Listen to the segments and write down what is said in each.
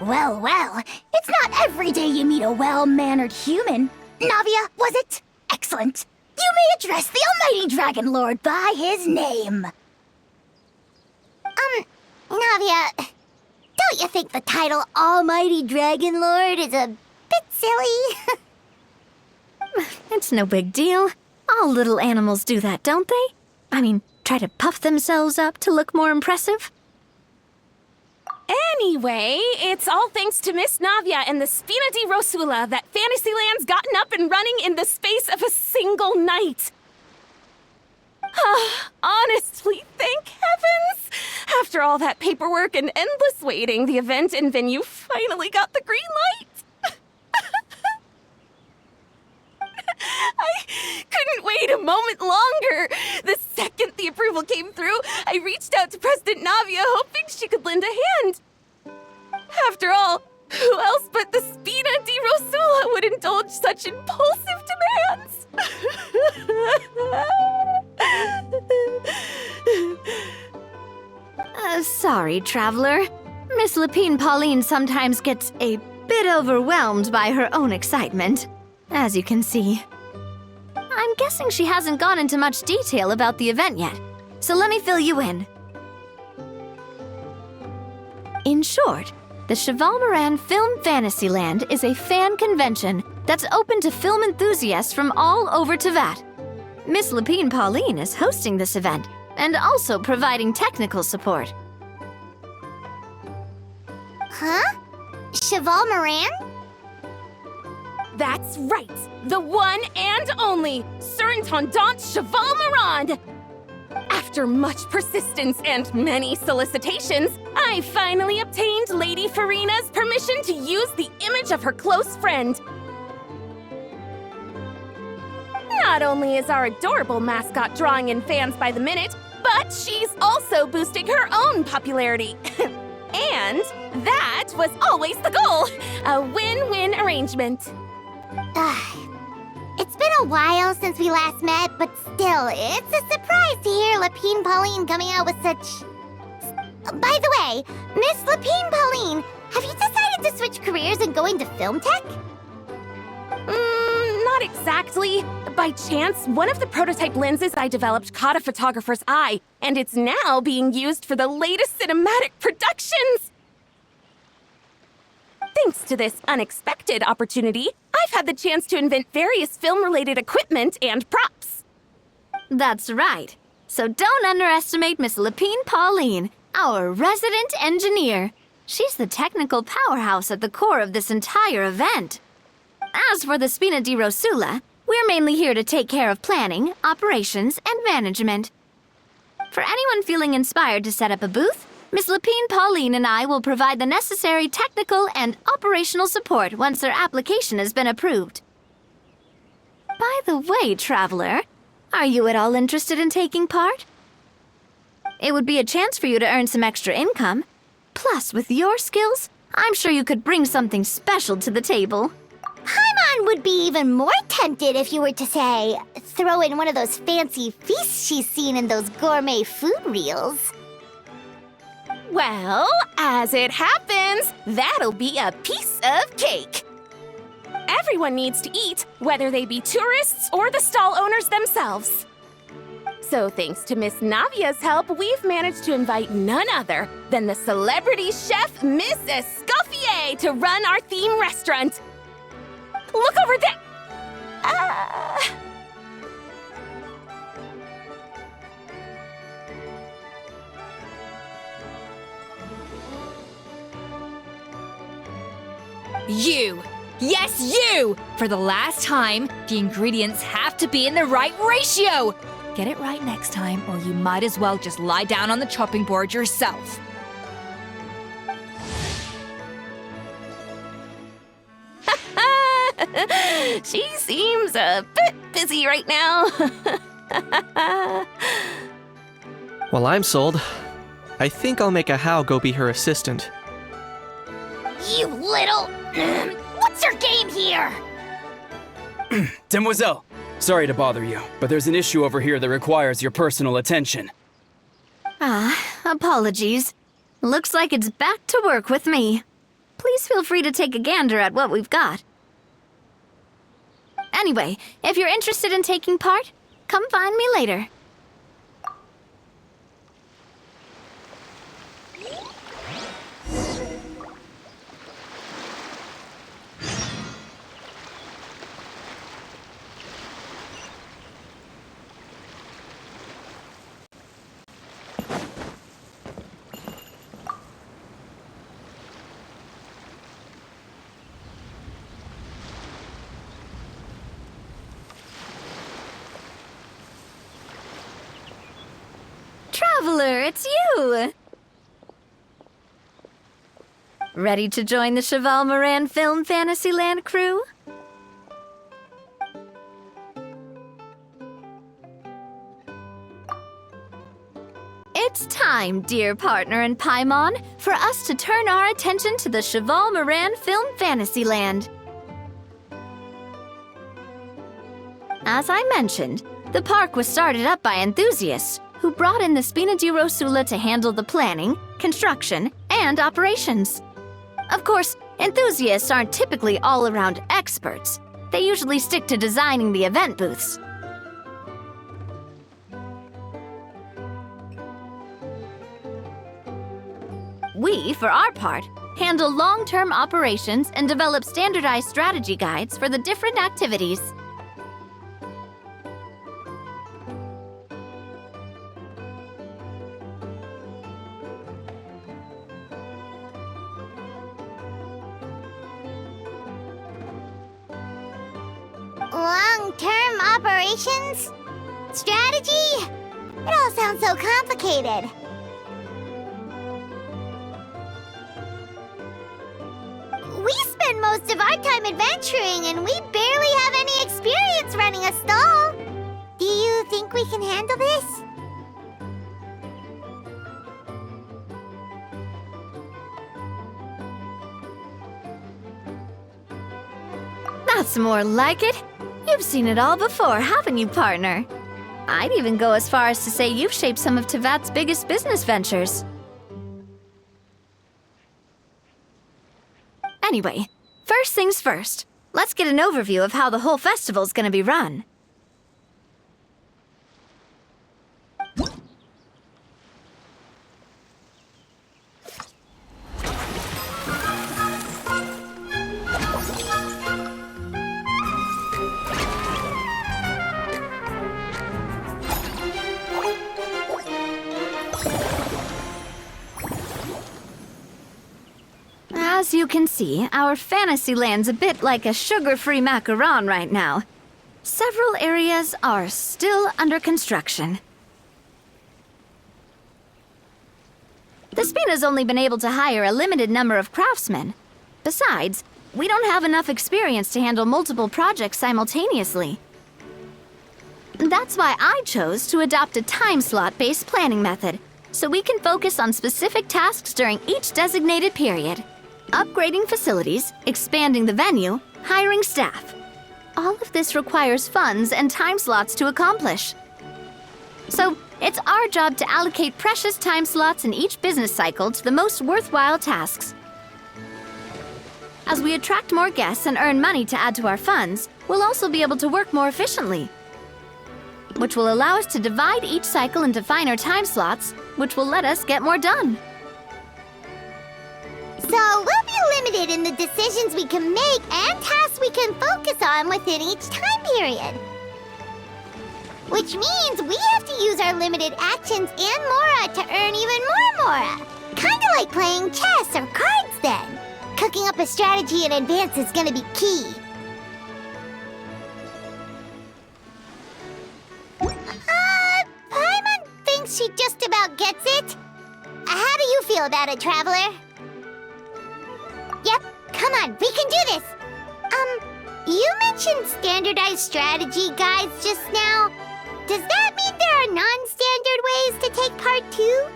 Well, well, it's not every day you meet a well-mannered human. Navia, was it? Excellent. You may address the Almighty Dragon Lord by his name. Navia, don't you think the title Almighty Dragon Lord is a bit silly? It's no big deal. All little animals do that, don't they? I mean, try to puff themselves up to look more impressive. Anyway, it's all thanks to Miss Navia and the Spina di Rosula that Fantasyland's gotten up and running in the space of a single night. Honestly, thank heavens! After all that paperwork and endless waiting, the event and venue finally got the green light. I couldn't wait a moment longer. The second the approval came through, I reached out to President Navia hoping she could lend a hand. After all, who else but the Spina di Rosula would indulge such impulsive demands? Sorry, Traveler. Miss Lapine Pauline sometimes gets a bit overwhelmed by her own excitement, as you can see. I'm guessing she hasn't gone into much detail about the event yet, so let me fill you in. In short, the Cheval Moran Film Fantasyland is a fan convention that's open to film enthusiasts from all over Teyvat. Miss Lapine Pauline is hosting this event and also providing technical support. Huh? Cheval Moran? That's right, the one and only Surintendant Cheval Moran! After much persistence and many solicitations, I finally obtained Lady Farina's permission to use the image of her close friend. Not only is our adorable mascot drawing in fans by the minute, but she's also boosting her own popularity. And that was always the goal, a win-win arrangement. It's been a while since we last met, but still, it's a surprise to hear Lapine Pauline coming out with such... By the way, Miss Lapine Pauline, have you decided to switch careers and go into film tech? Not exactly. By chance, one of the prototype lenses I developed caught a photographer's eye, and it's now being used for the latest cinematic productions. Thanks to this unexpected opportunity, I've had the chance to invent various film-related equipment and props. That's right. So don't underestimate Miss Lapine Pauline, our resident engineer. She's the technical powerhouse at the core of this entire event. As for the Spina di Rosula, we're mainly here to take care of planning, operations, and management. For anyone feeling inspired to set up a booth, Miss Lapine Pauline and I will provide the necessary technical and operational support once their application has been approved. By the way, Traveler, are you at all interested in taking part? It would be a chance for you to earn some extra income. Plus, with your skills, I'm sure you could bring something special to the table. Paimon would be even more tempted if you were to, say, throw in one of those fancy feasts she's seen in those gourmet food reels. Well, as it happens, that'll be a piece of cake. Everyone needs to eat, whether they be tourists or the stall owners themselves. So thanks to Miss Navia's help, we've managed to invite none other than the celebrity chef, Miss Escoffier, to run our theme restaurant. Look over there! You! Yes, you! For the last time, the ingredients have to be in the right ratio! Get it right next time, or you might as well just lie down on the chopping board yourself. She seems a bit busy right now. Well, I'm sold. I think I'll make a Hao go be her assistant. You little... What's your game here? Demoiselle, sorry to bother you, but there's an issue over here that requires your personal attention. Apologies. Looks like it's back to work with me. please feel free to take a gander at what we've got. Anyway, if you're interested in taking part, come find me later. Traveler, it's you! Ready to join the Cheval Moran Film Fantasyland crew? It's time, dear partner in Paimon, for us to turn our attention to the Cheval Moran Film Fantasyland. As I mentioned, the park was started up by enthusiasts who brought in the Spina di Rosula to handle the planning, construction, and operations. Of course, enthusiasts aren't typically all-around experts. They usually stick to designing the event booths. We, for our part, handle long-term operations and develop standardized strategy guides for the different activities. Long-term operations? Strategy? It all sounds so complicated. We spend most of our time adventuring, and we barely have any experience running a stall. Do you think we can handle this? That's more like it. You've seen it all before, haven't you, partner? I'd even go as far as to say you've shaped some of Tevat's biggest business ventures. Anyway, first things first. Let's get an overview of how the whole festival's gonna be run. As you can see, our Fantasyland's a bit like a sugar-free macaron right now. Several areas are still under construction. The Spina's only been able to hire a limited number of craftsmen. Besides, we don't have enough experience to handle multiple projects simultaneously. That's why I chose to adopt a time slot-based planning method, so we can focus on specific tasks during each designated period. Upgrading facilities, expanding the venue, hiring staff. All of this requires funds and time slots to accomplish. So, it's our job to allocate precious time slots in each business cycle to the most worthwhile tasks. As we attract more guests and earn money to add to our funds, we'll also be able to work more efficiently, which will allow us to divide each cycle into finer time slots, which will let us get more done. So we'll be limited in the decisions we can make and tasks we can focus on within each time period. Which means we have to use our limited actions and Mora to earn even more Mora. Kinda like playing chess or cards then. Cooking up a strategy in advance is gonna be key. Paimon thinks she just about gets it. How do you feel about it, Traveler? Yep, come on, we can do this! You mentioned standardized strategy guides just now. Does that mean there are non-standard ways to take part too?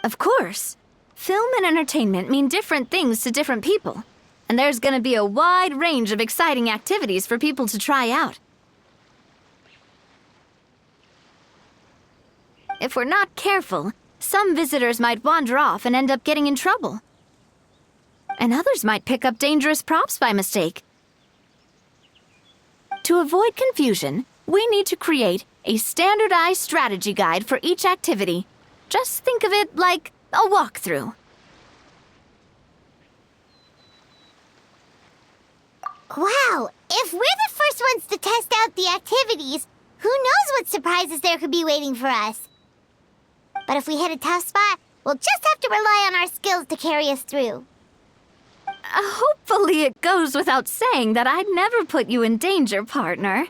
Of course. Film and entertainment mean different things to different people, and there's gonna be a wide range of exciting activities for people to try out. If we're not careful, Some visitors might wander off and end up getting in trouble. And others might pick up dangerous props by mistake. To avoid confusion, we need to create a standardized strategy guide for each activity. Just think of it like a walkthrough. Wow, if we're the first ones to test out the activities, who knows what surprises there could be waiting for us? But if we hit a tough spot, we'll just have to rely on our skills to carry us through. Hopefully it goes without saying that I'd never put you in danger, partner.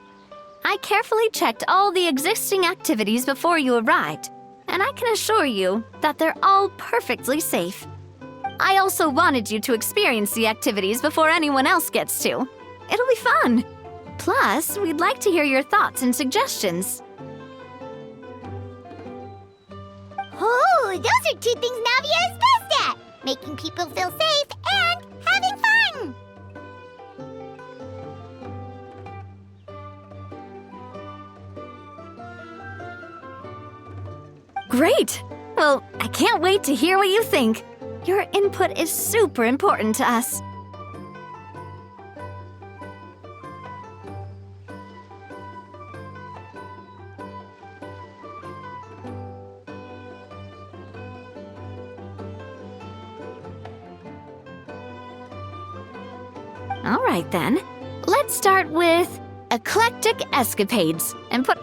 I carefully checked all the existing activities before you arrived, and I can assure you that they're all perfectly safe. I also wanted you to experience the activities before anyone else gets to. It'll be fun. Plus, we'd like to hear your thoughts and suggestions. Oh, those are two things Navia is best at! Making people feel safe and having fun! Great! Well, I can't wait to hear what you think. Your input is super important to us. All right then. Let's start with eclectic escapades and put...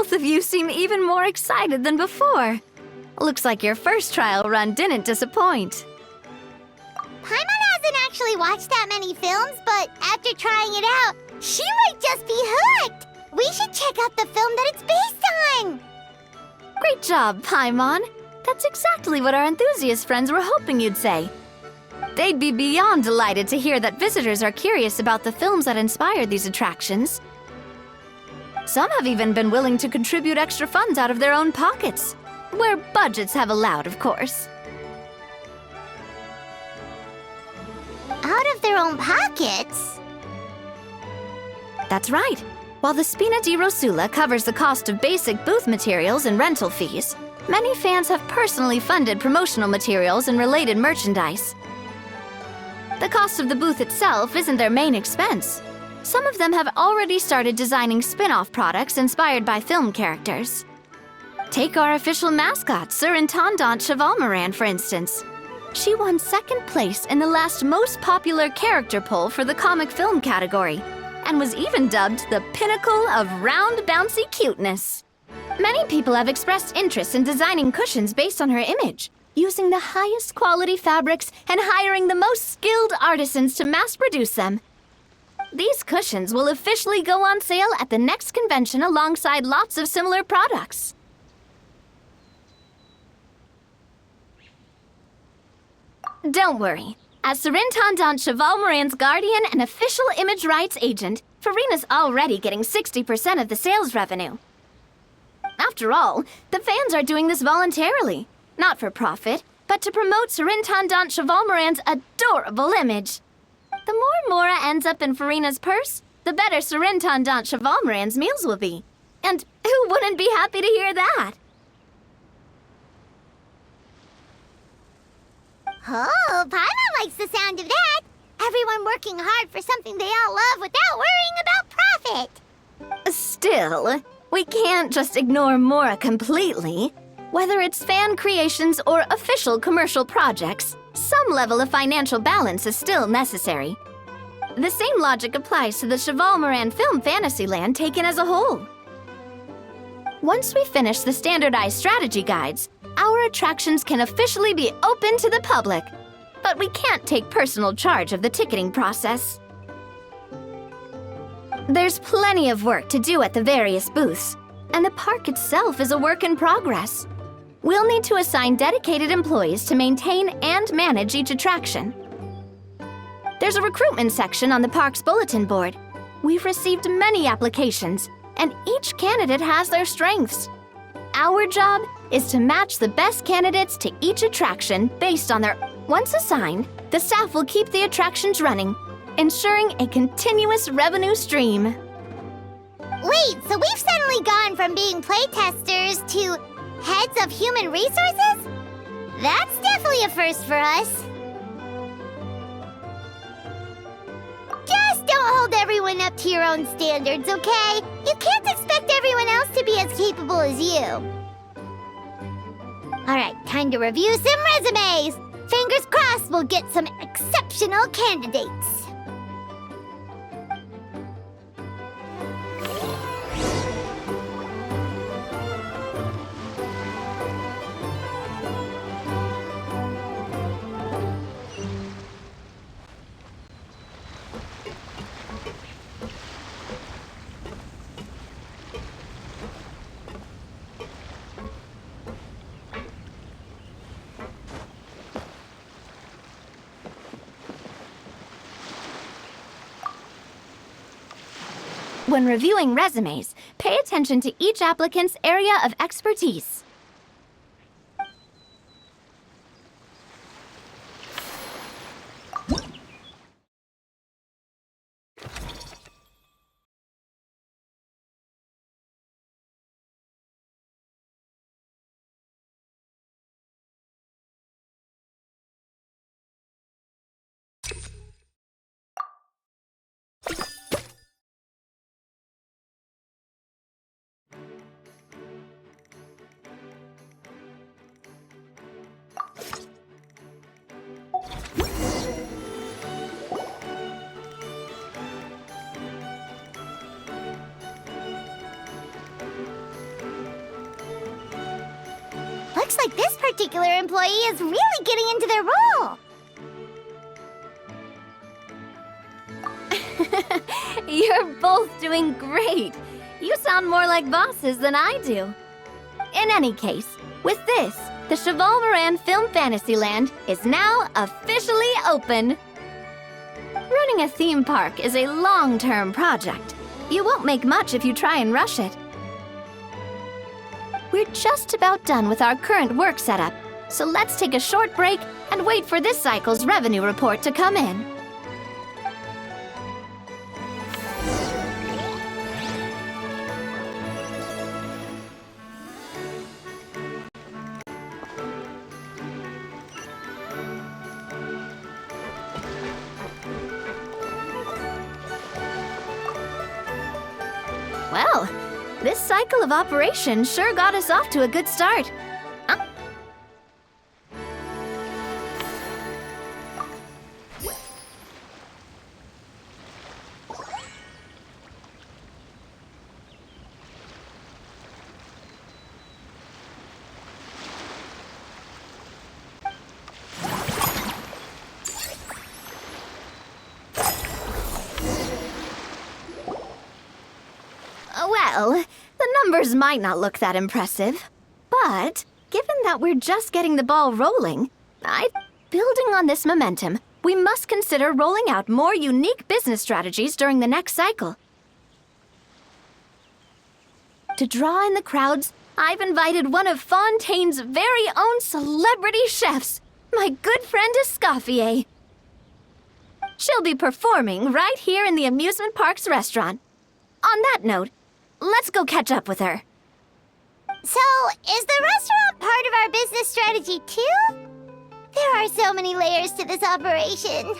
Both of you seem even more excited than before. Looks like your first trial run didn't disappoint. Paimon hasn't actually watched that many films, but after trying it out, she might just be hooked. We should check out the film that it's based on. Great job, Paimon. That's exactly what our enthusiast friends were hoping you'd say. They'd be beyond delighted to hear that visitors are curious about the films that inspired these attractions. Some have even been willing to contribute extra funds out of their own pockets, where budgets have allowed, of course. Out of their own pockets? That's right. While the Spina di Rosula covers the cost of basic booth materials and rental fees, many fans have personally funded promotional materials and related merchandise. The cost of the booth itself isn't their main expense. Some of them have already started designing spin-off products inspired by film characters. Take our official mascot, Sir Intendant Chevalmoran, for instance. She won second place in the last most popular character poll for the comic film category, and was even dubbed the pinnacle of round, bouncy cuteness. Many people have expressed interest in designing cushions based on her image, using the highest quality fabrics and hiring the most skilled artisans to mass produce them. These cushions will officially go on sale at the next convention alongside lots of similar products. Don't worry. As Sir Intendant Chevalmoran's guardian and official image rights agent, Farina's already getting 60% of the sales revenue. After all, the fans are doing this voluntarily, not for profit, but to promote Sir Intendant Chevalmoran's adorable image. The more Mora ends up in Farina's purse, the better Sir Intendant Chevalmoran's meals will be. And who wouldn't be happy to hear that? Oh, Paimon likes the sound of that. Everyone working hard for something they all love without worrying about profit. Still, we can't just ignore Mora completely. Whether it's fan creations or official commercial projects, some level of financial balance is still necessary. The same logic applies to the Chevalmoran film Fantasyland taken as a whole. Once we finish the standardized strategy guides, our attractions can officially be open to the public, but we can't take personal charge of the ticketing process. There's plenty of work to do at the various booths, and the park itself is a work in progress. We'll need to assign dedicated employees to maintain and manage each attraction. There's a recruitment section on the park's bulletin board. We've received many applications, and each candidate has their strengths. Our job is to match the best candidates to each attraction based on their... Once assigned, the staff will keep the attractions running, ensuring a continuous revenue stream. Wait, so we've suddenly gone from being playtesters to heads of human resources? That's definitely a first for us. Just don't hold everyone up to your own standards, okay? You can't expect everyone else to be as capable as you. Alright, time to review some resumes. Fingers crossed we'll get some exceptional candidates. When reviewing resumes, pay attention to each applicant's area of expertise. Looks like this particular employee is really getting into their role. You're both doing great. You sound more like bosses than I do. In any case, with this, the Cheval-Moran Film Fantasyland is now officially open. Running a theme park is a long-term project. You won't make much if you try and rush it. We're just about done with our current work setup, so let's take a short break and wait for this cycle's revenue report to come in. Well, this cycle of operation sure got us off to a good start. Well, the numbers might not look that impressive, but given that we're just getting the ball rolling, building on this momentum, we must consider rolling out more unique business strategies during the next cycle. To draw in the crowds, I've invited one of Fontaine's very own celebrity chefs, my good friend Escoffier. She'll be performing right here in the amusement park's restaurant. On that note, let's go catch up with her. So, is the restaurant part of our business strategy too? There are so many layers to this operation.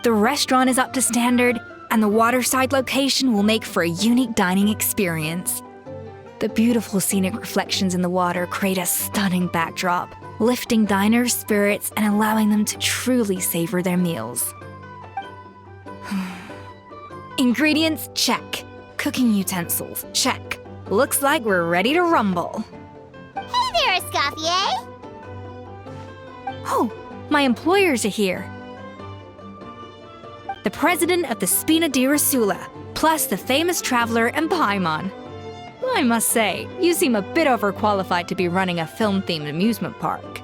The restaurant is up to standard, and the waterside location will make for a unique dining experience. The beautiful scenic reflections in the water create a stunning backdrop, lifting diners' spirits and allowing them to truly savor their meals. Ingredients, check. Cooking utensils, check. Looks like we're ready to rumble. Hey there, Escoffier! Oh, my employers are here. The president of the Spina di Rosula, plus the famous traveler and Paimon. I must say, you seem a bit overqualified to be running a film-themed amusement park.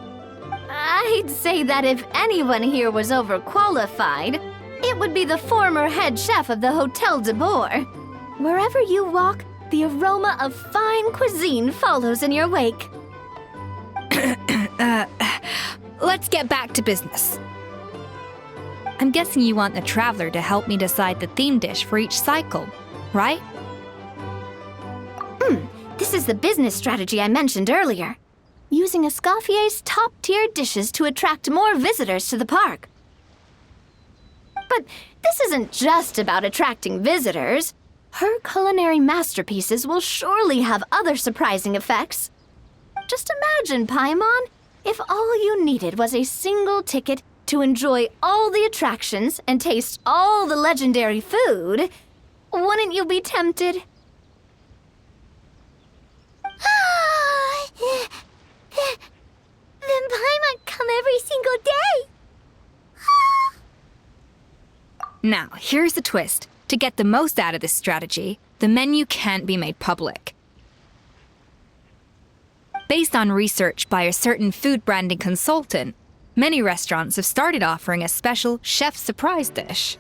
I'd say that if anyone here was overqualified, it would be the former head chef of the Hotel de Bourg. Wherever you walk, the aroma of fine cuisine follows in your wake. Let's get back to business. I'm guessing you want the traveler to help me decide the theme dish for each cycle, right? This is the business strategy I mentioned earlier. Using Escoffier's top-tier dishes to attract more visitors to the park. But this isn't just about attracting visitors. Her culinary masterpieces will surely have other surprising effects. Just imagine, Paimon, if all you needed was a single ticket to enjoy all the attractions and taste all the legendary food. Wouldn't you be tempted? Then Paimon come every single day. Now, here's the twist. To get the most out of this strategy, the menu can't be made public. Based on research by a certain food branding consultant, many restaurants have started offering a special chef surprise dish.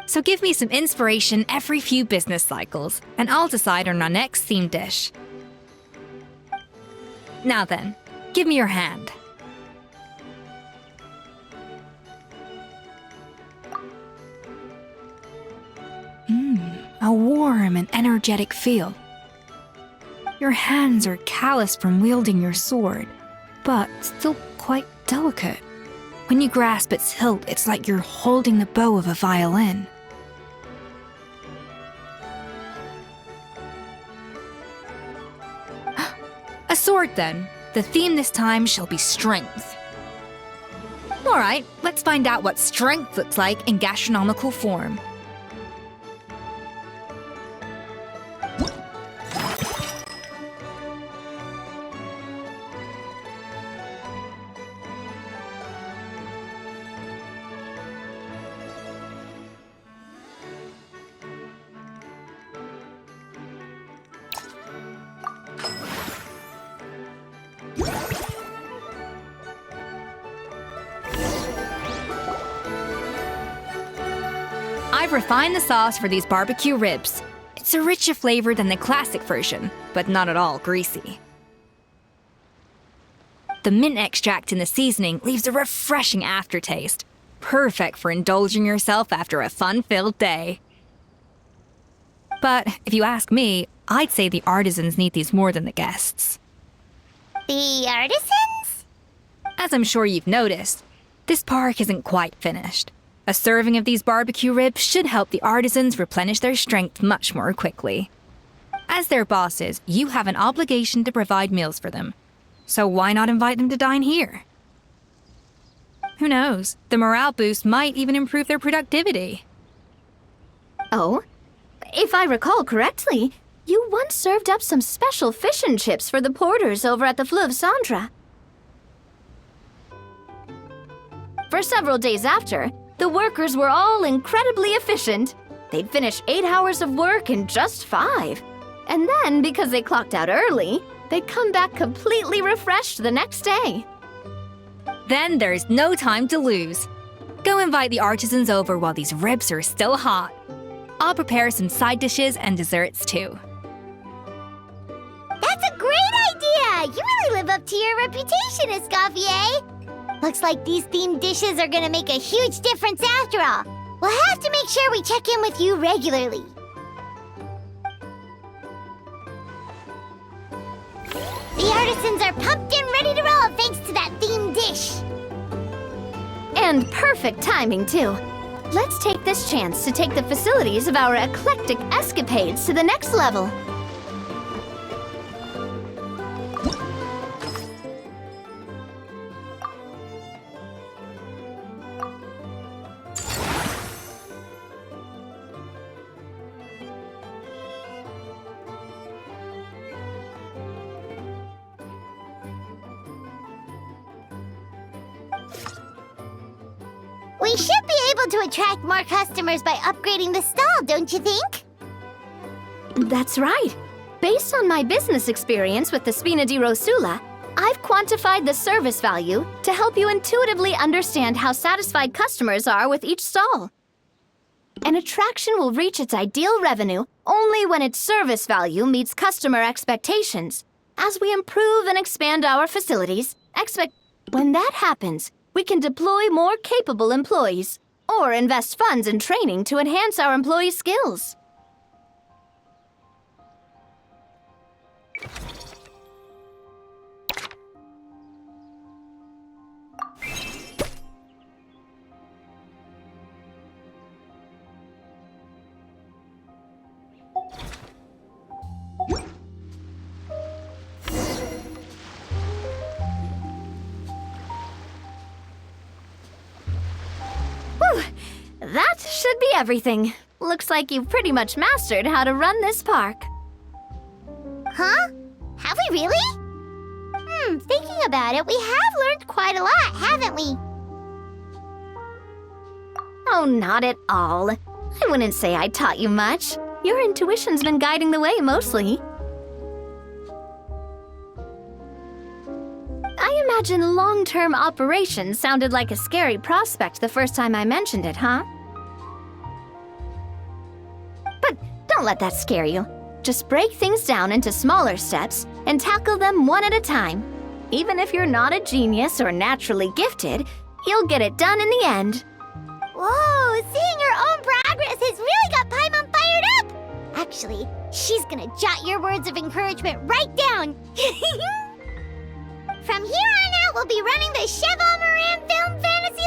So give me some inspiration every few business cycles, and I'll decide on our next theme dish. Now then, give me your hand. A warm and energetic feel. Your hands are calloused from wielding your sword, but still quite delicate. When you grasp its hilt, it's like you're holding the bow of a violin. A sword, then. The theme this time shall be strength. Alright, let's find out what strength looks like in gastronomical form. I've refined the sauce for these barbecue ribs. It's a richer flavor than the classic version, but not at all greasy. The mint extract in the seasoning leaves a refreshing aftertaste, perfect for indulging yourself after a fun-filled day. But if you ask me, I'd say the artisans need these more than the guests. The artisans? As I'm sure you've noticed, this park isn't quite finished. A serving of these barbecue ribs should help the artisans replenish their strength much more quickly. As their bosses, you have an obligation to provide meals for them. So why not invite them to dine here? Who knows? The morale boost might even improve their productivity. Oh, if I recall correctly, you once served up some special fish and chips for the porters over at the Fleuve Cendra. For several days after, the workers were all incredibly efficient. They'd finish 8 hours of work in just 5. And then, because they clocked out early, they'd come back completely refreshed the next day. Then there's no time to lose. Go invite the artisans over while these ribs are still hot. I'll prepare some side dishes and desserts too. That's a great idea! You really live up to your reputation, Escoffier! Looks like these themed dishes are gonna make a huge difference after all. We'll have to make sure we check in with you regularly. The artisans are pumped and ready to roll thanks to that themed dish. And perfect timing, too. Let's take this chance to take the facilities of our eclectic escapades to the next level. We should be able to attract more customers by upgrading the stall, don't you think? That's right. Based on my business experience with the Spina di Rosula, I've quantified the service value to help you intuitively understand how satisfied customers are with each stall. An attraction will reach its ideal revenue only when its service value meets customer expectations. As we improve and expand our facilities, when that happens, we can deploy more capable employees or invest funds in training to enhance our employees' skills. That should be everything. Looks like you've pretty much mastered how to run this park. Huh? Have we really? Thinking about it, we have learned quite a lot, haven't we? Oh, not at all. I wouldn't say I taught you much. Your intuition's been guiding the way mostly. I imagine long-term operations sounded like a scary prospect the first time I mentioned it, huh? But don't let that scare you. Just break things down into smaller steps and tackle them one at a time. Even if you're not a genius or naturally gifted, you'll get it done in the end. Whoa, seeing your own progress has really got Paimon fired up! Actually, she's gonna jot your words of encouragement right down. From here on out, we'll be running the Cheval Moran Film Fantasy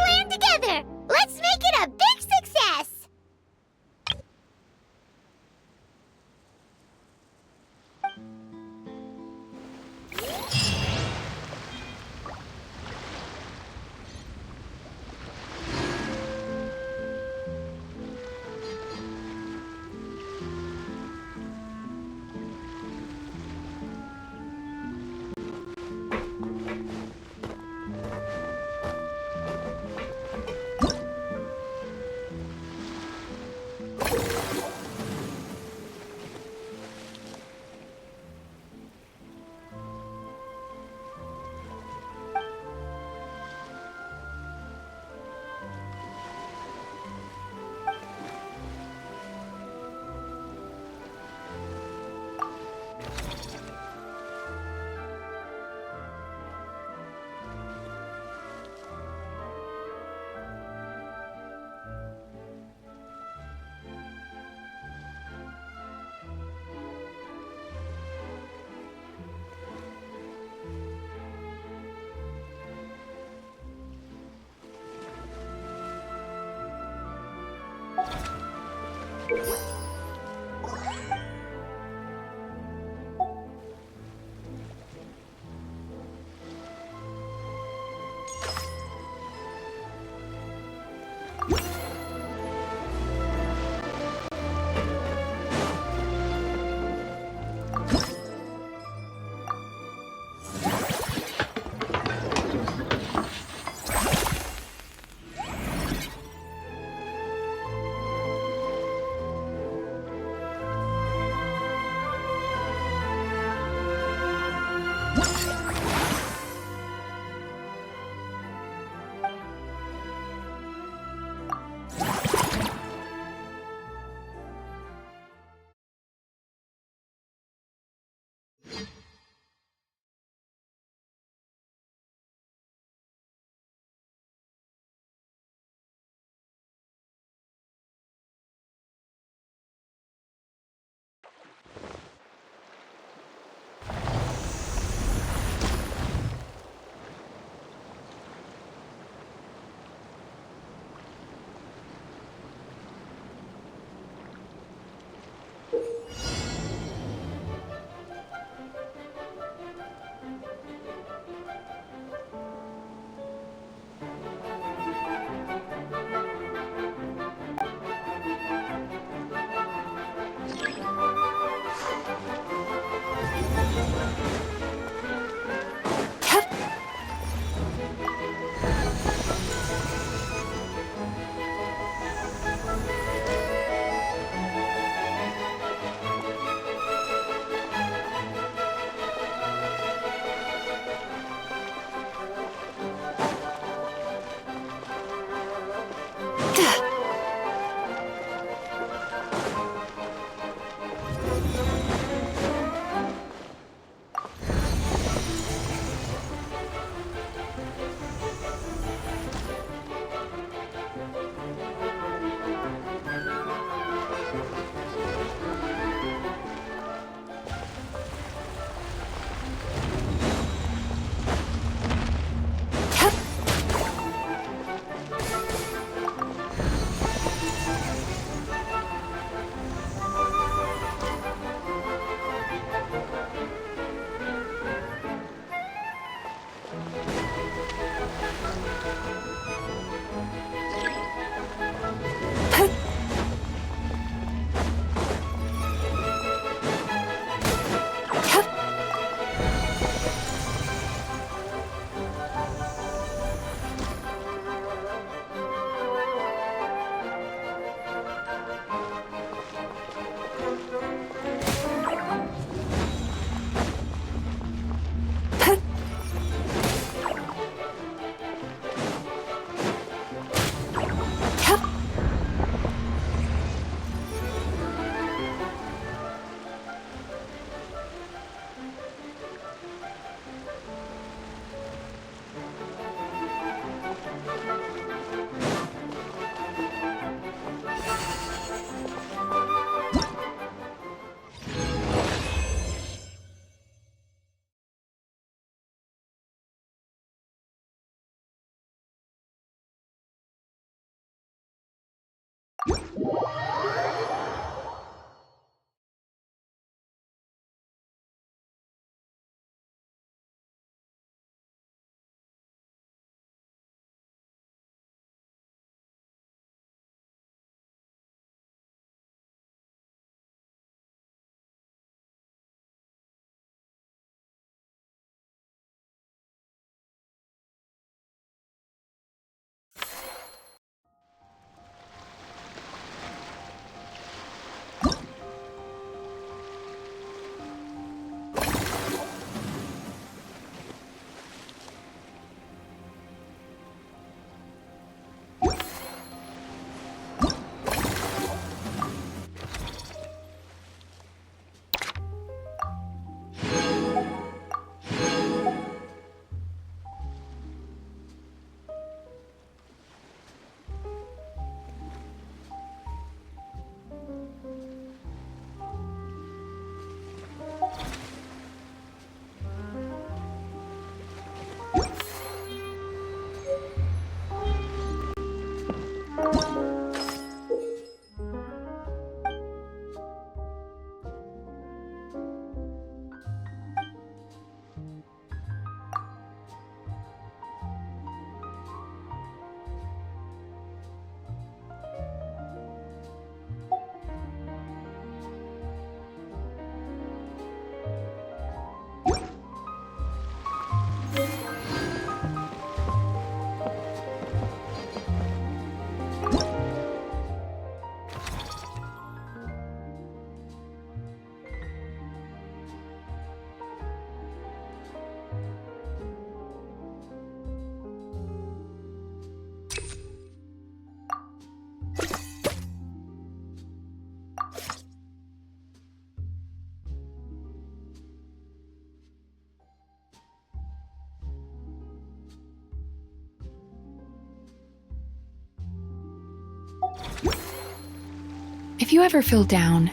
If you ever feel down,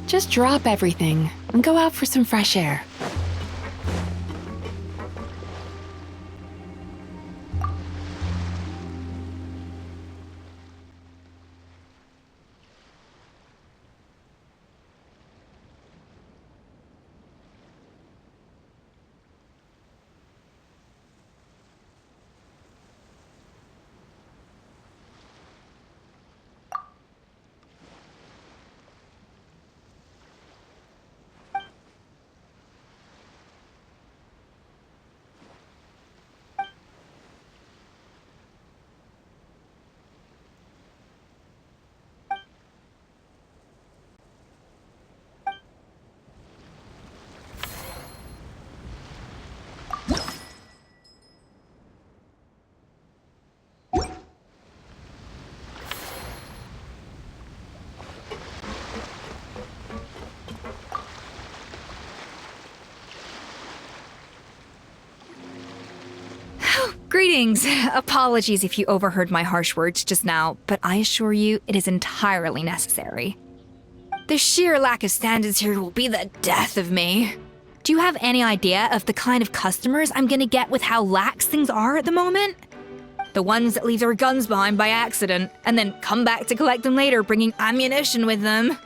just drop everything and go out for some fresh air. Greetings. Apologies if you overheard my harsh words just now, but I assure you it is entirely necessary. The sheer lack of standards here will be the death of me. Do you have any idea of the kind of customers I'm gonna get with how lax things are at the moment? The ones that leave their guns behind by accident and then come back to collect them later bringing ammunition with them.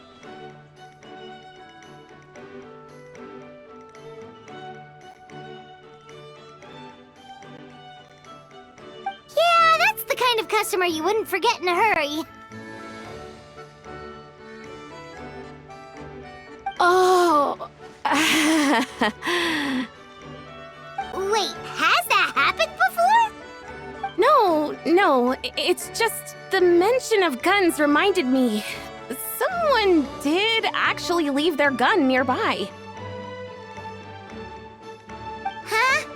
Yeah, that's the kind of customer you wouldn't forget in a hurry. Oh. Wait, has that happened before? No, it's just the mention of guns reminded me. Someone did actually leave their gun nearby. Huh?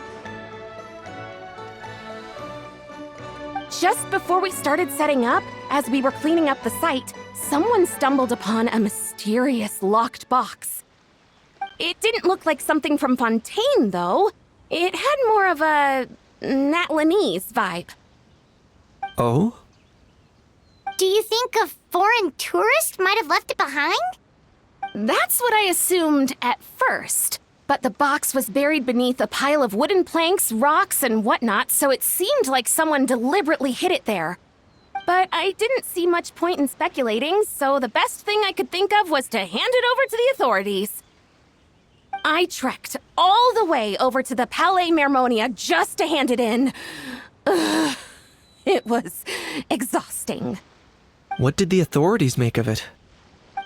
Just before we started setting up, as we were cleaning up the site, someone stumbled upon a mysterious locked box. It didn't look like something from Fontaine, though. It had more of a Natlanese vibe. Oh? Do you think a foreign tourist might have left it behind? That's what I assumed at first. But the box was buried beneath a pile of wooden planks, rocks, and whatnot, so it seemed like someone deliberately hid it there. But I didn't see much point in speculating, so the best thing I could think of was to hand it over to the authorities. I trekked all the way over to the Palais Mermonia just to hand it in. Ugh, it was exhausting. What did the authorities make of it?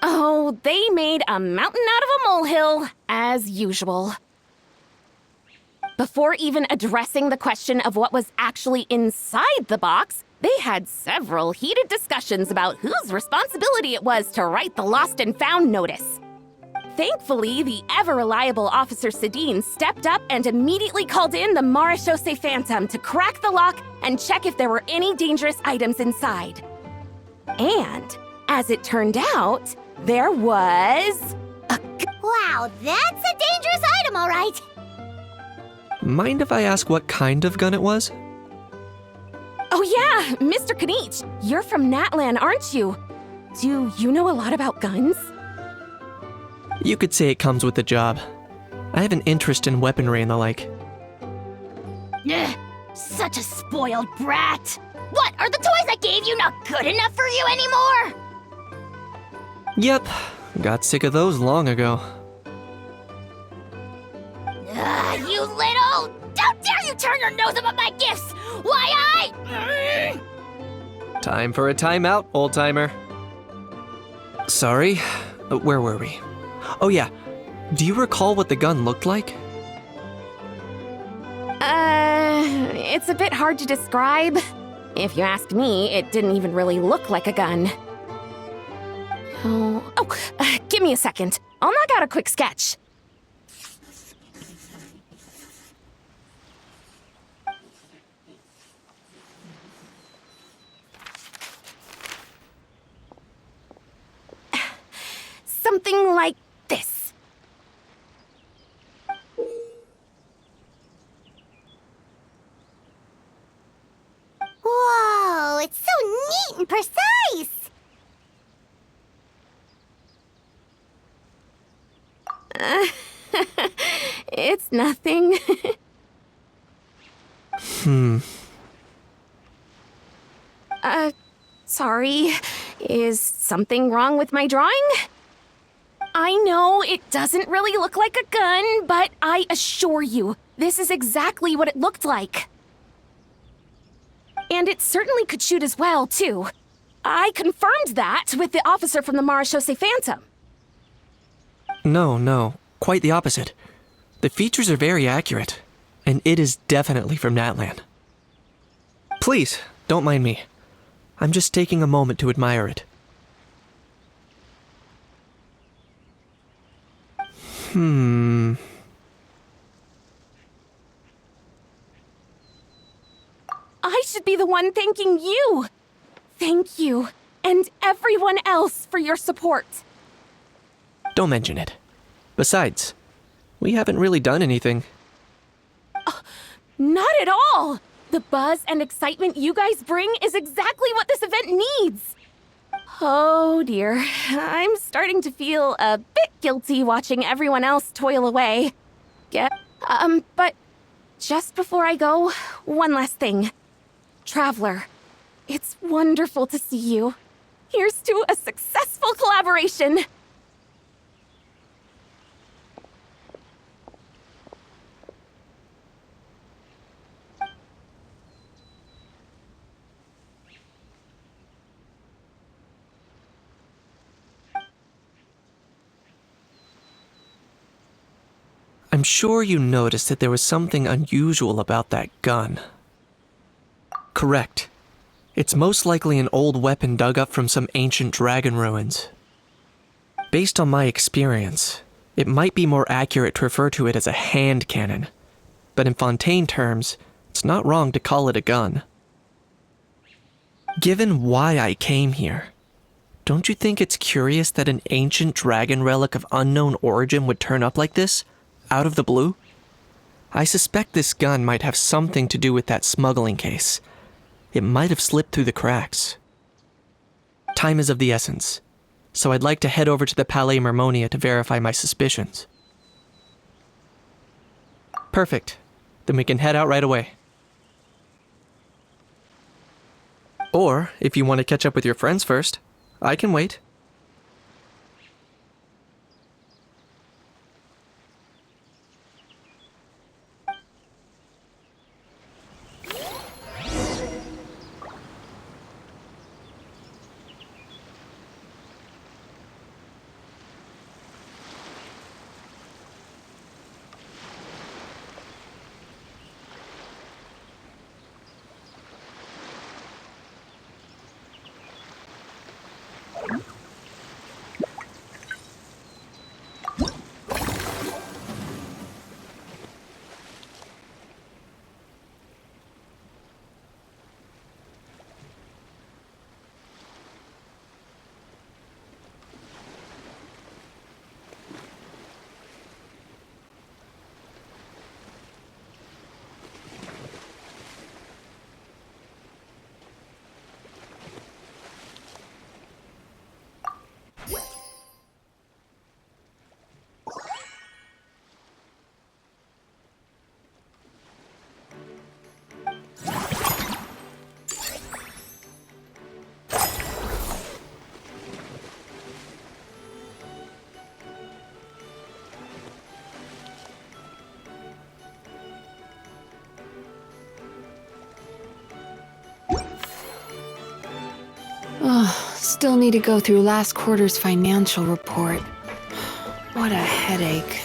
Oh, they made a mountain out of a molehill, as usual. Before even addressing the question of what was actually inside the box, they had several heated discussions about whose responsibility it was to write the lost and found notice. Thankfully, the ever-reliable Officer Sedine stepped up and immediately called in the Marechaussee Phantom to crack the lock and check if there were any dangerous items inside. And, as it turned out, there was Wow, that's a dangerous item, all right. Mind if I ask what kind of gun it was? Oh yeah, Mr. Kanich, you're from Natlan, aren't you? Do you know a lot about guns? You could say it comes with the job. I have an interest in weaponry and the like. Ugh, such a spoiled brat. What, are the toys I gave you not good enough for you anymore? Yep, got sick of those long ago. You little... How dare you turn your nose up at my gifts! Why Time for a timeout, old-timer. Sorry, where were we? Oh yeah, do you recall what the gun looked like? It's a bit hard to describe. If you ask me, it didn't even really look like a gun. Give me a second. I'll knock out a quick sketch. Something like this. Whoa, it's so neat and precise. It's nothing. Sorry. Is something wrong with my drawing? I know it doesn't really look like a gun, but I assure you, this is exactly what it looked like. And it certainly could shoot as well, too. I confirmed that with the officer from the Marechaussee Phantom. No, quite the opposite. The features are very accurate, and it is definitely from Natlan. Please, don't mind me. I'm just taking a moment to admire it. I should be the one thanking you. Thank you, and everyone else for your support. Don't mention it. Besides, we haven't really done anything. Not at all! The buzz and excitement you guys bring is exactly what this event needs. Oh dear, I'm starting to feel a bit guilty watching everyone else toil away. But just before I go, one last thing. Traveler, it's wonderful to see you. Here's to a successful collaboration. I'm sure you noticed that there was something unusual about that gun. Correct. It's most likely an old weapon dug up from some ancient dragon ruins. Based on my experience, it might be more accurate to refer to it as a hand cannon, but in Fontaine terms, it's not wrong to call it a gun. Given why I came here, don't you think it's curious that an ancient dragon relic of unknown origin would turn up like this, out of the blue? I suspect this gun might have something to do with that smuggling case. It might have slipped through the cracks. Time is of the essence, so I'd like to head over to the Palais Mermonia to verify my suspicions. Perfect. Then we can head out right away. Or, if you want to catch up with your friends first, I can wait. Still need to go through last quarter's financial report. What a headache.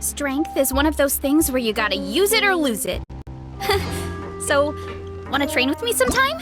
Strength is one of those things where you gotta use it or lose it. So, wanna train with me sometime?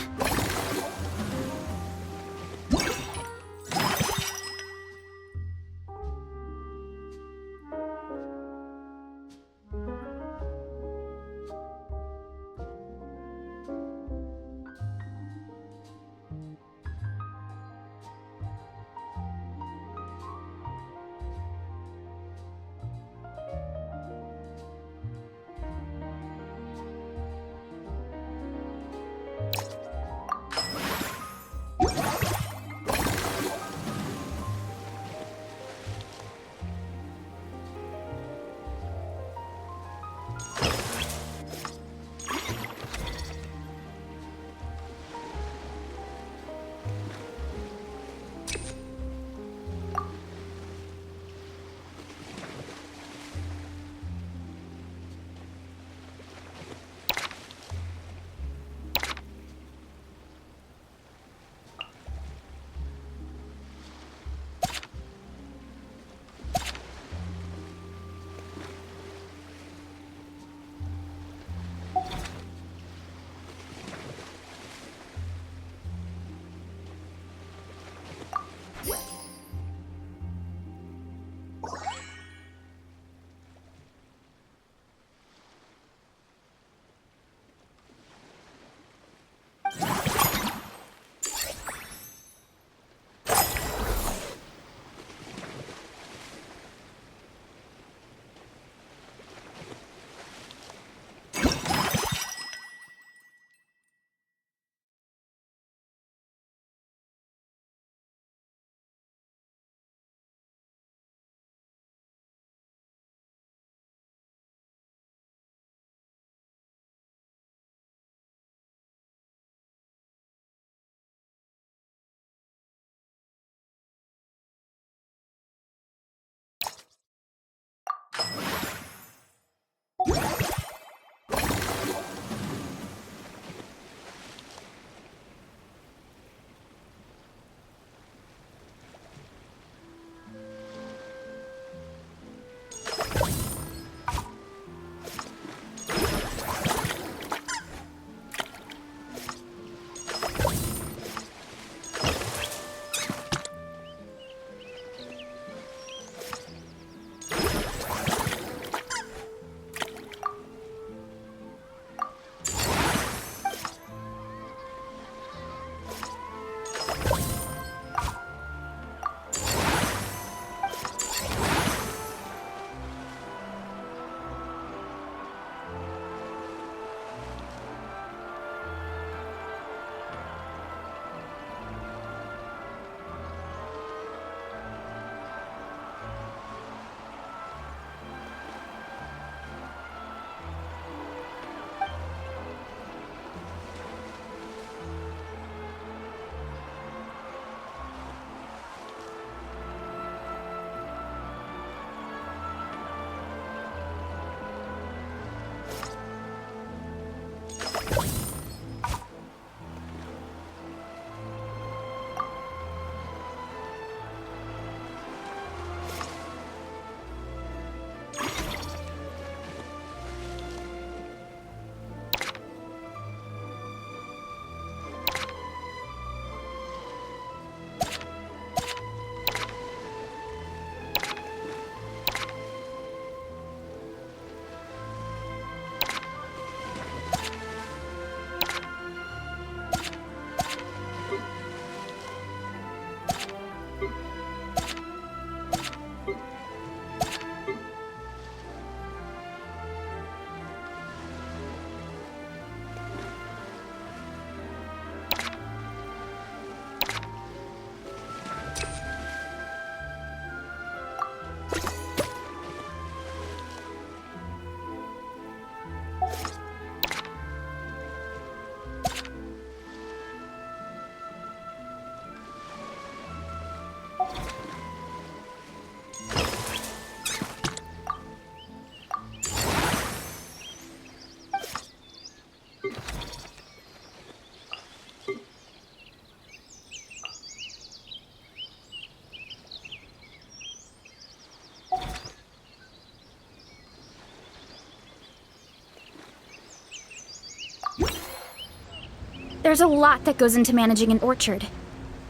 There's a lot that goes into managing an orchard.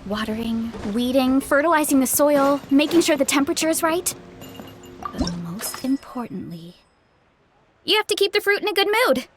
Watering, weeding, fertilizing the soil, making sure the temperature is right. But most importantly, you have to keep the fruit in a good mood.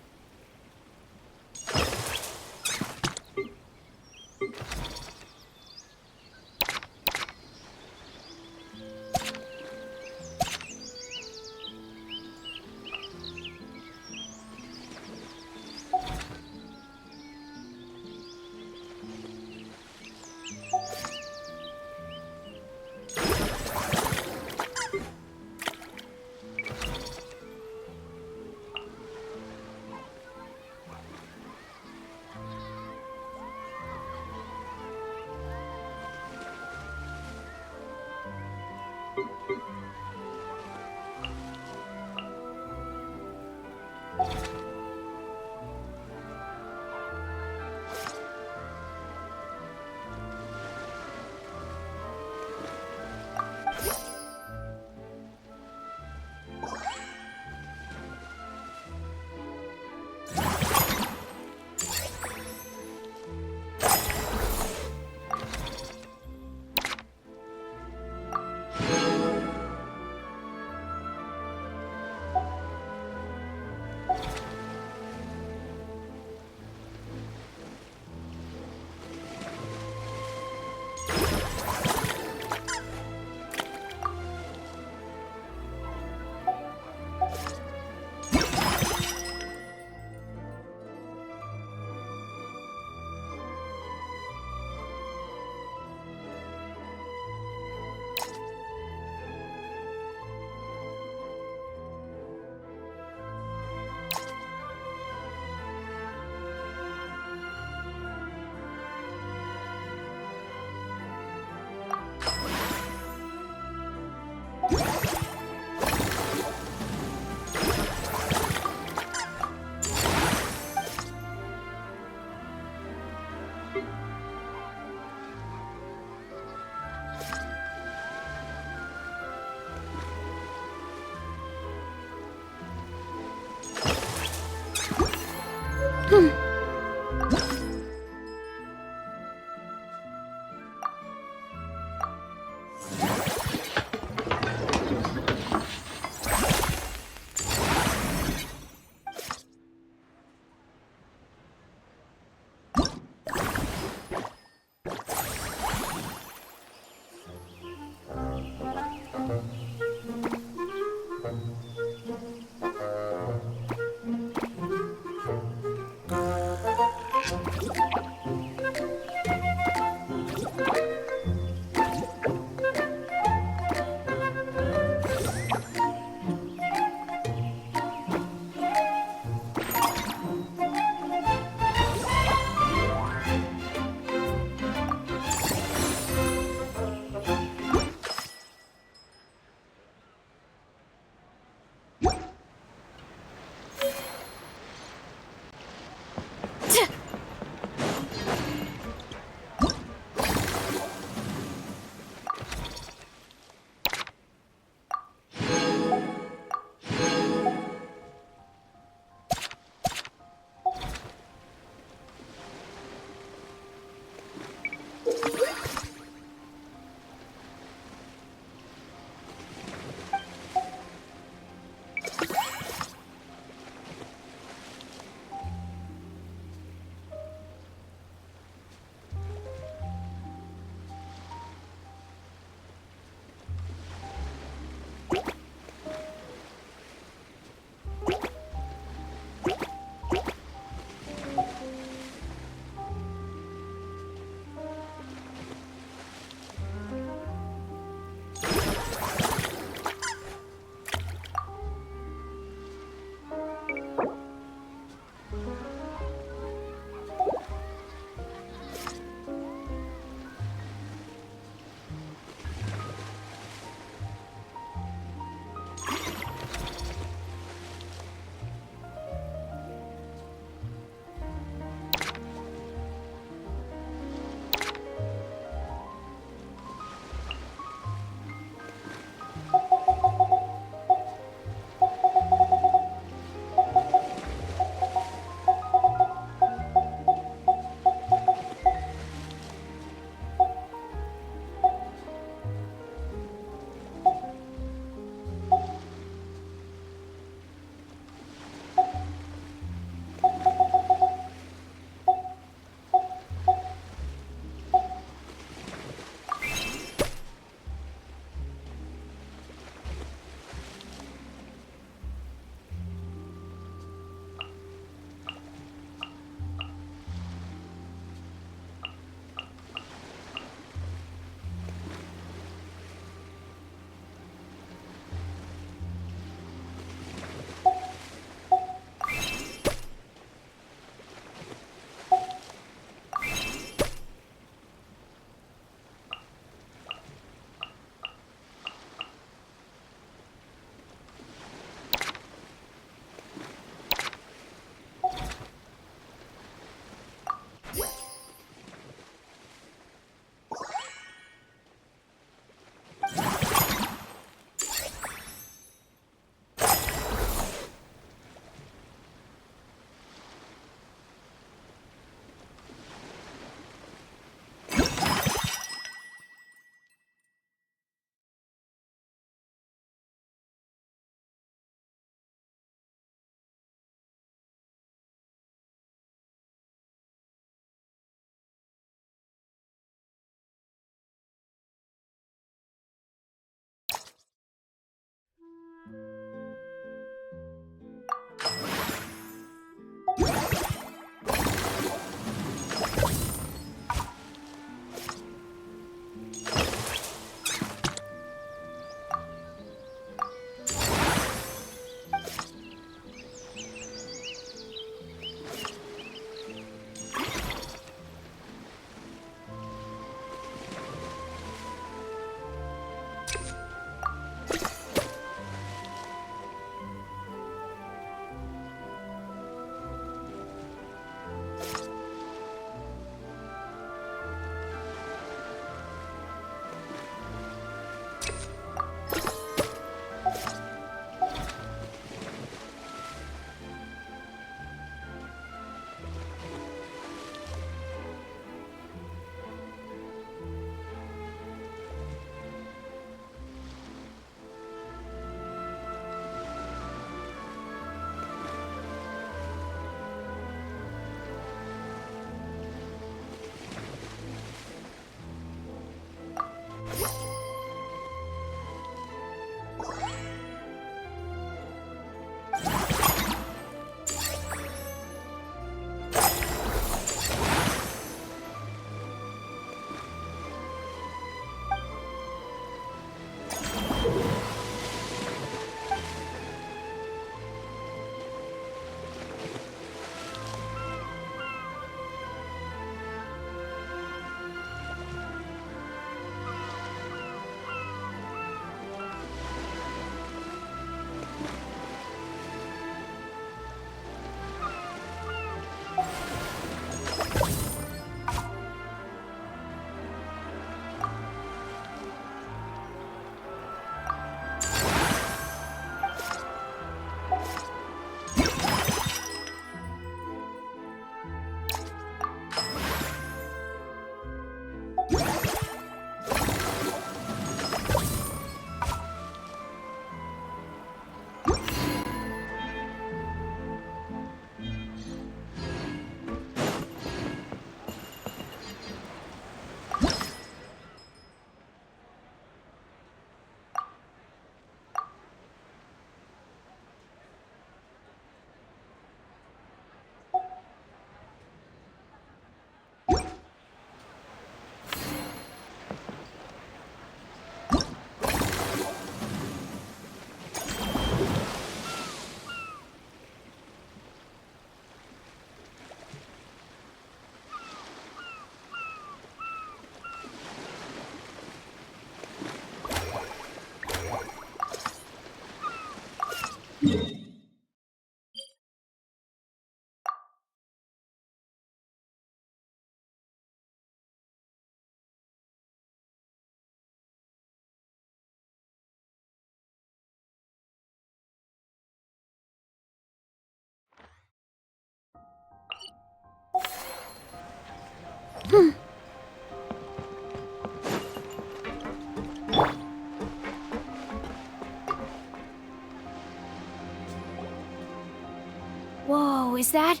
Whoa, is that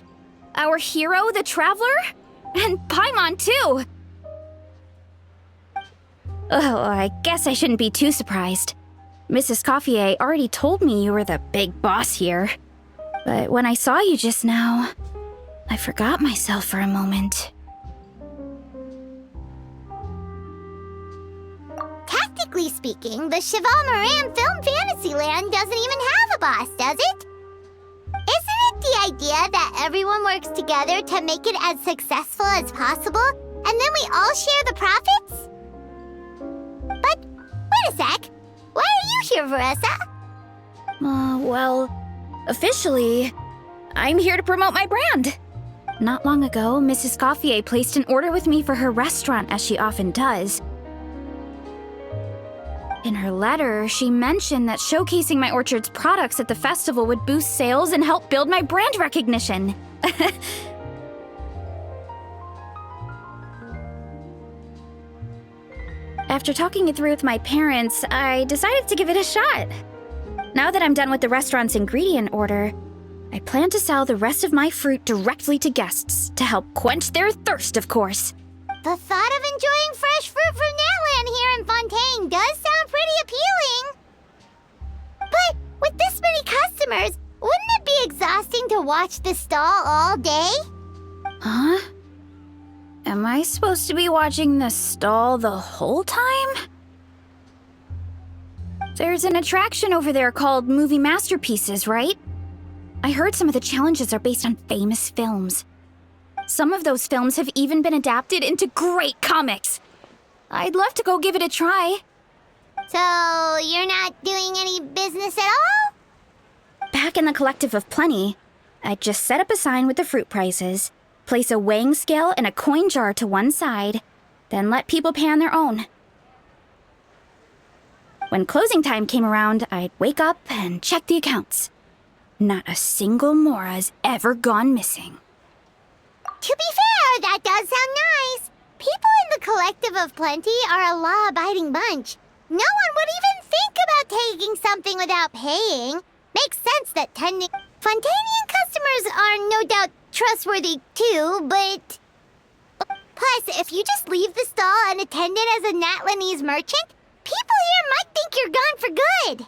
our hero, the Traveler? And Paimon, too! Oh, I guess I shouldn't be too surprised. Mrs. Coiffier already told me you were the big boss here. But when I saw you just now, I forgot myself for a moment. Technically speaking, the Cheval Moran Film Fantasyland doesn't even have a boss, does it? Isn't it the idea that everyone works together to make it as successful as possible, and then we all share the profits? But, wait a sec. Why are you here, Veressa? Well, officially, I'm here to promote my brand. Not long ago, Mrs. Coiffier placed an order with me for her restaurant, as she often does. In her letter, she mentioned that showcasing my orchard's products at the festival would boost sales and help build my brand recognition. After talking it through with my parents, I decided to give it a shot. Now that I'm done with the restaurant's ingredient order, I plan to sell the rest of my fruit directly to guests to help quench their thirst, of course. The thought of enjoying fresh fruit from Natland here in Fontaine does sound pretty appealing. But watch the stall all day? Huh? Am I supposed to be watching the stall the whole time? There's an attraction over there called Movie Masterpieces, right? I heard some of the challenges are based on famous films. Some of those films have even been adapted into great comics. I'd love to go give it a try. So, you're not doing any business at all? Back in the Collective of Plenty, I'd just set up a sign with the fruit prices, place a weighing scale and a coin jar to one side, then let people pay on their own. When closing time came around, I'd wake up and check the accounts. Not a single Mora's ever gone missing. To be fair, that does sound nice. People in the Collective of Plenty are a law-abiding bunch. No one would even think about taking something without paying. Makes sense that Fontanian customers are no doubt trustworthy too, but... Plus, if you just leave the stall unattended as a Natlanese merchant, people here might think you're gone for good.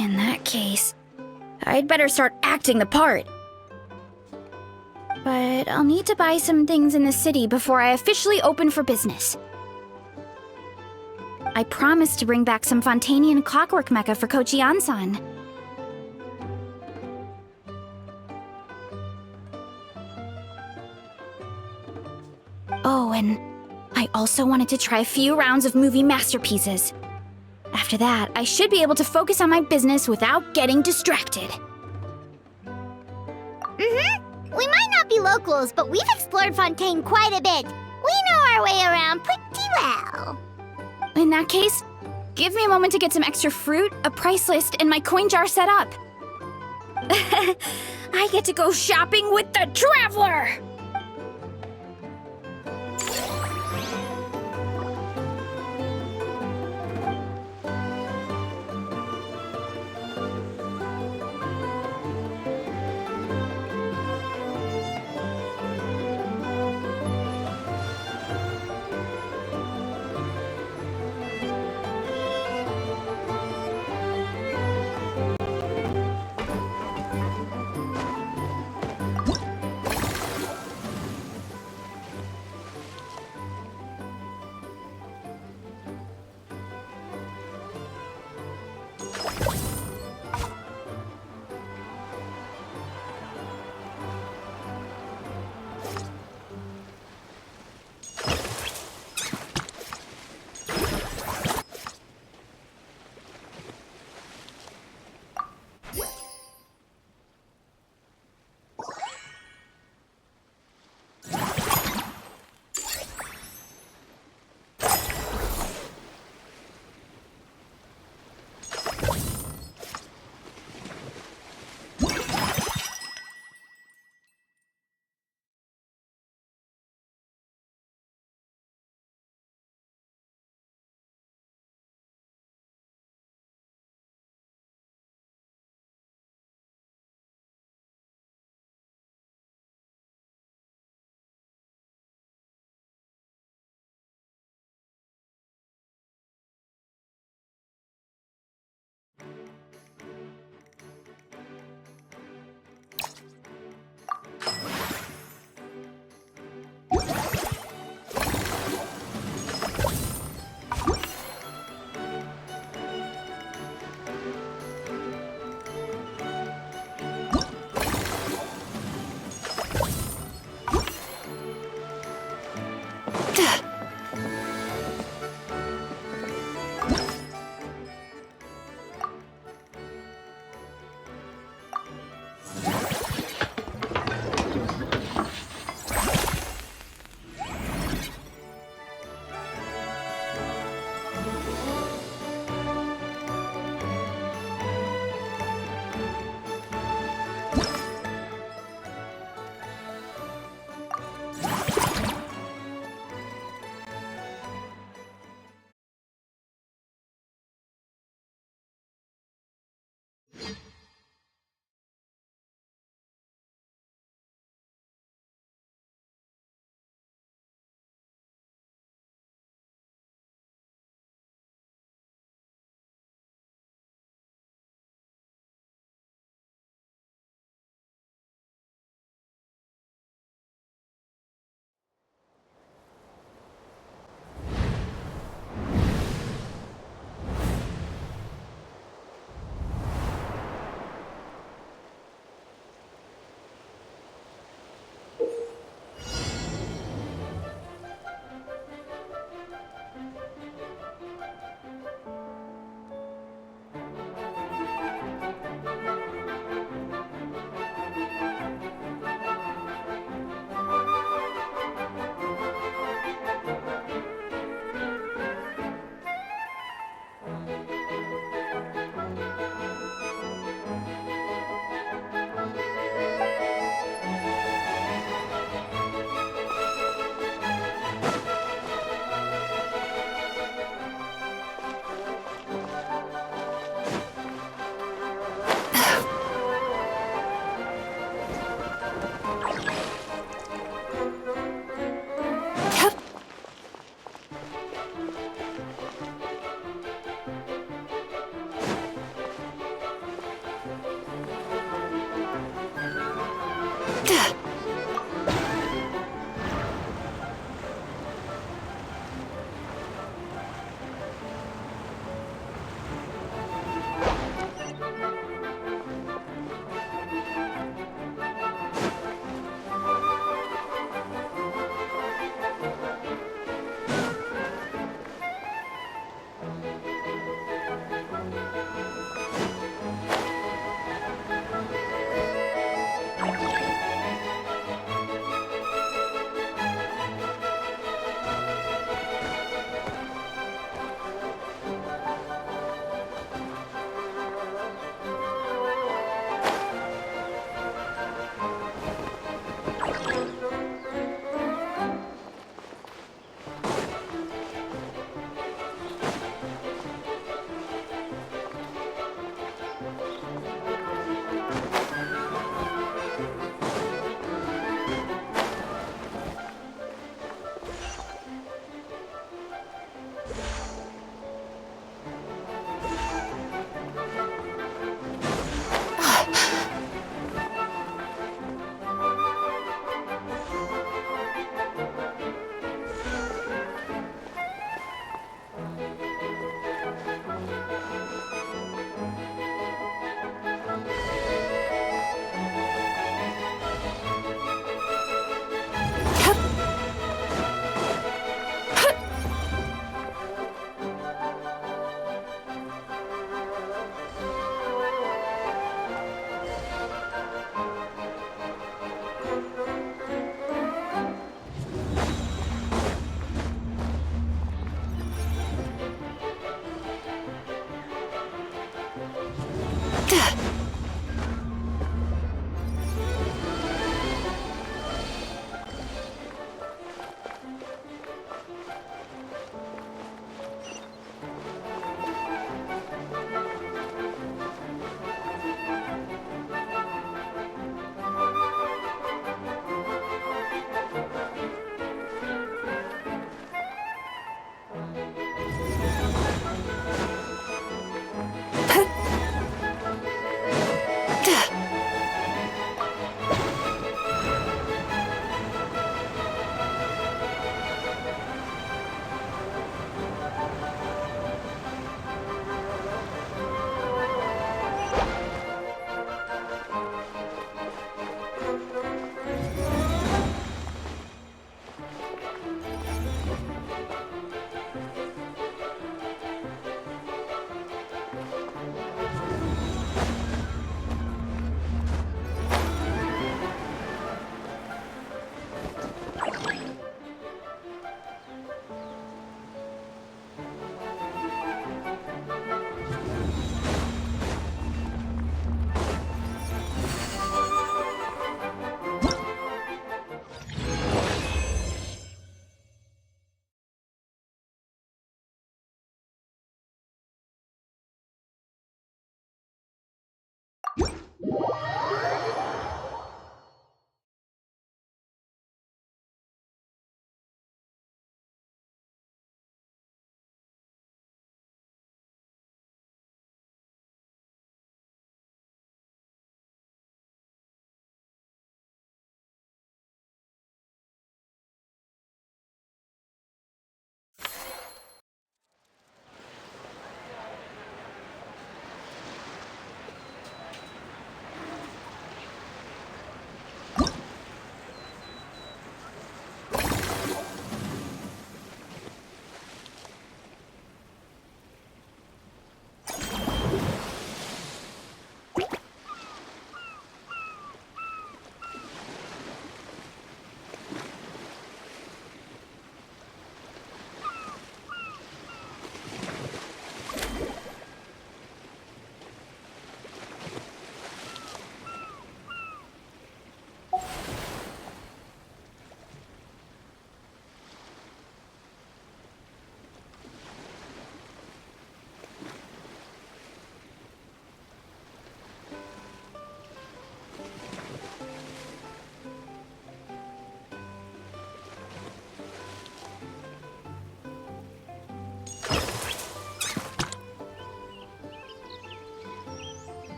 In that case, I'd better start acting the part. But I'll need to buy some things in the city before I officially open for business. I promised to bring back some Fontanian clockwork mecha for Kochi-an-san. Oh, and I also wanted to try a few rounds of movie masterpieces. After that, I should be able to focus on my business without getting distracted. We might not be locals, but we've explored Fontaine quite a bit. We know our way around pretty well. In that case, give me a moment to get some extra fruit, a price list, and my coin jar set up. I get to go shopping with the Traveler!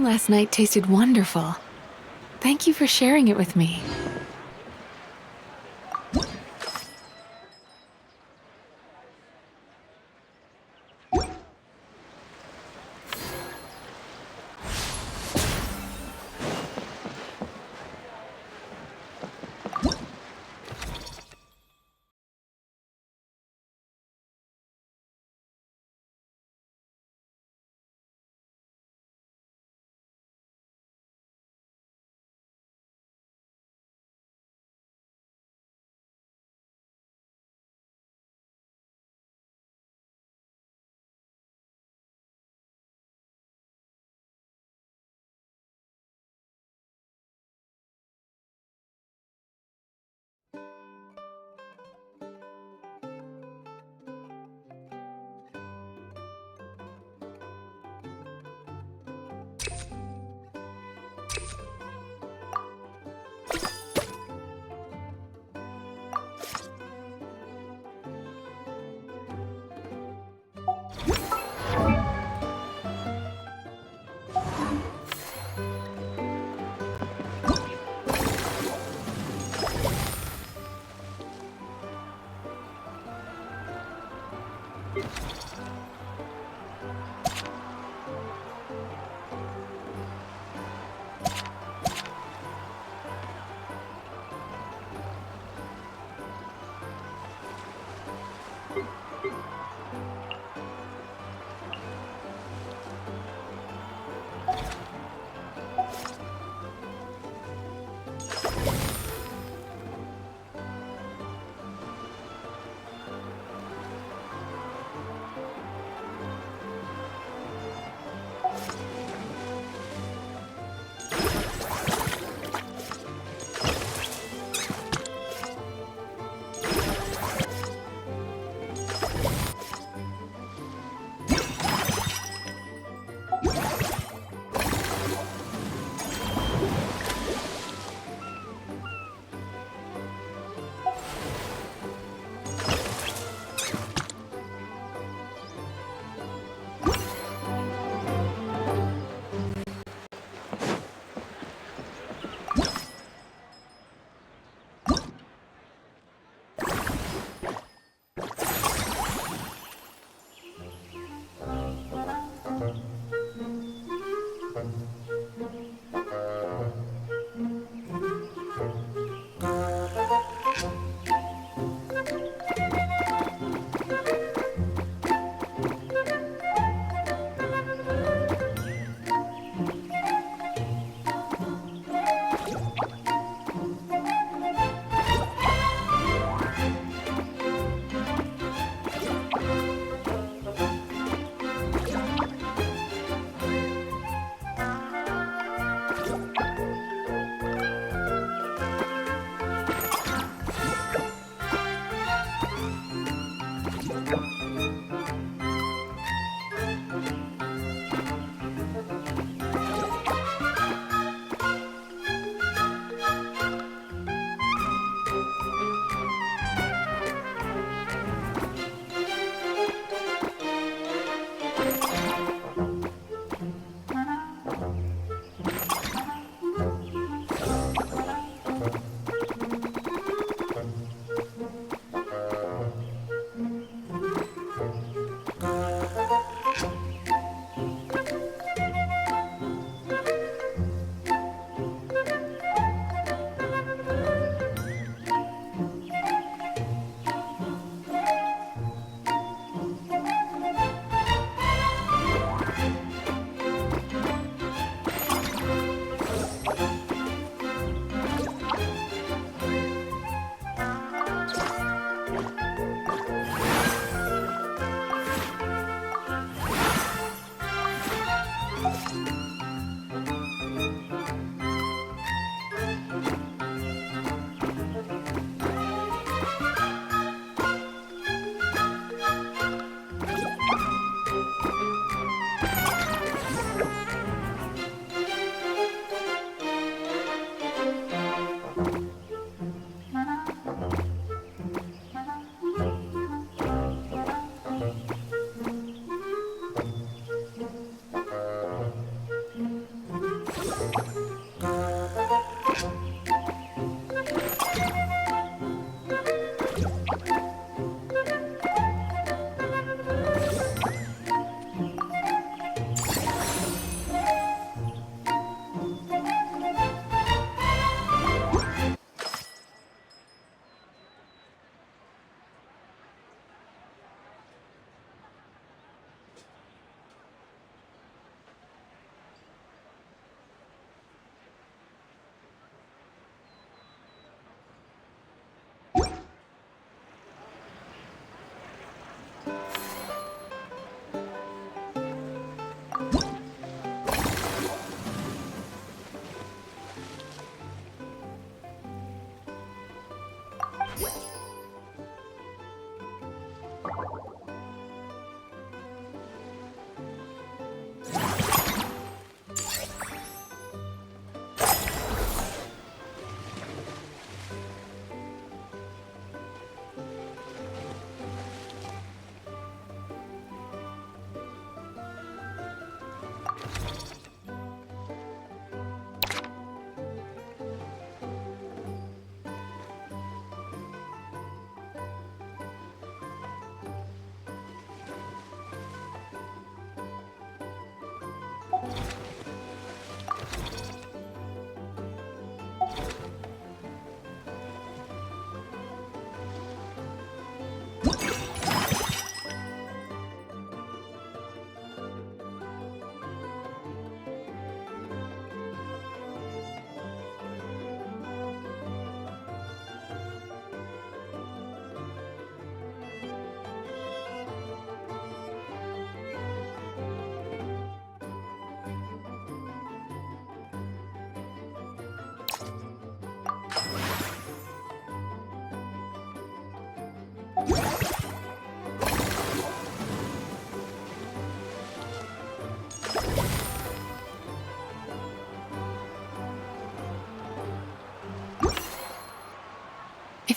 Last night tasted wonderful. Thank you for sharing it with me.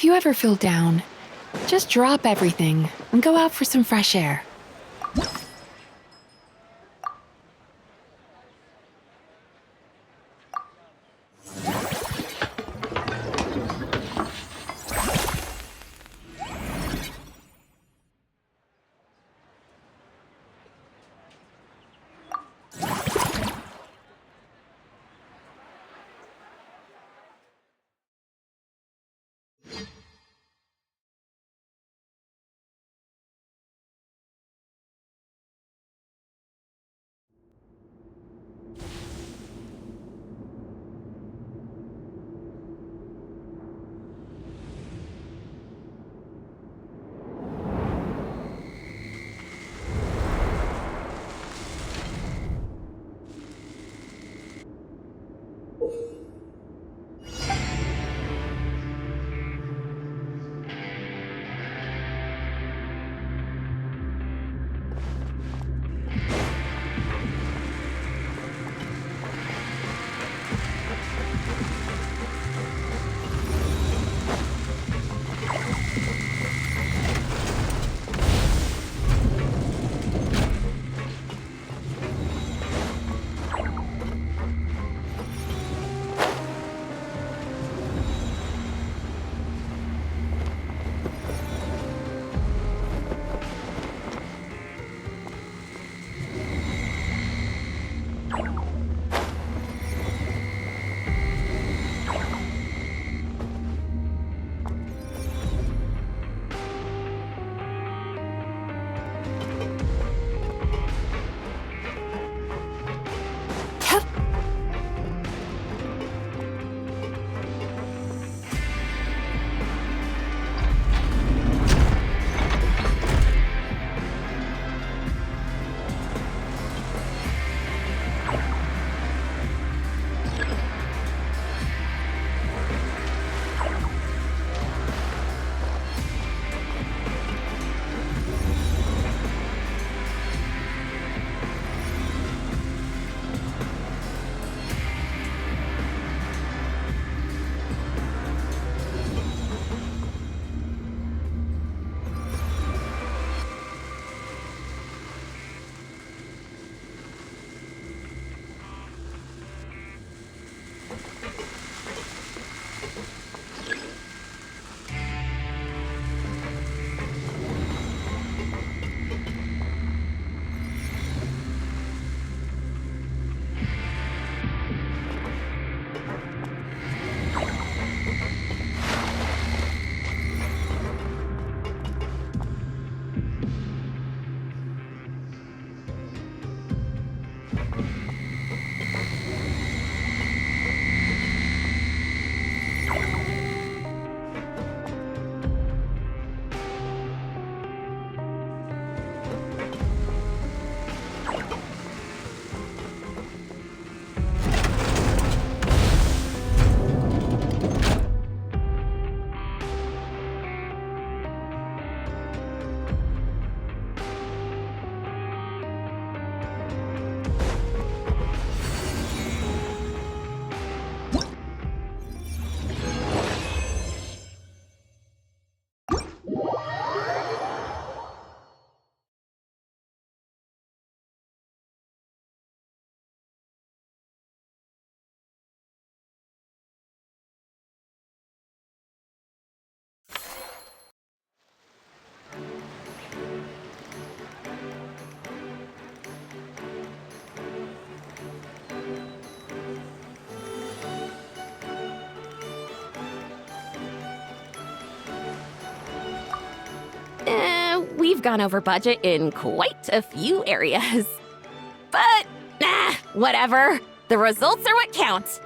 If you ever feel down, just drop everything and go out for some fresh air. we've gone over budget in quite a few areas. But, whatever. The results are what count.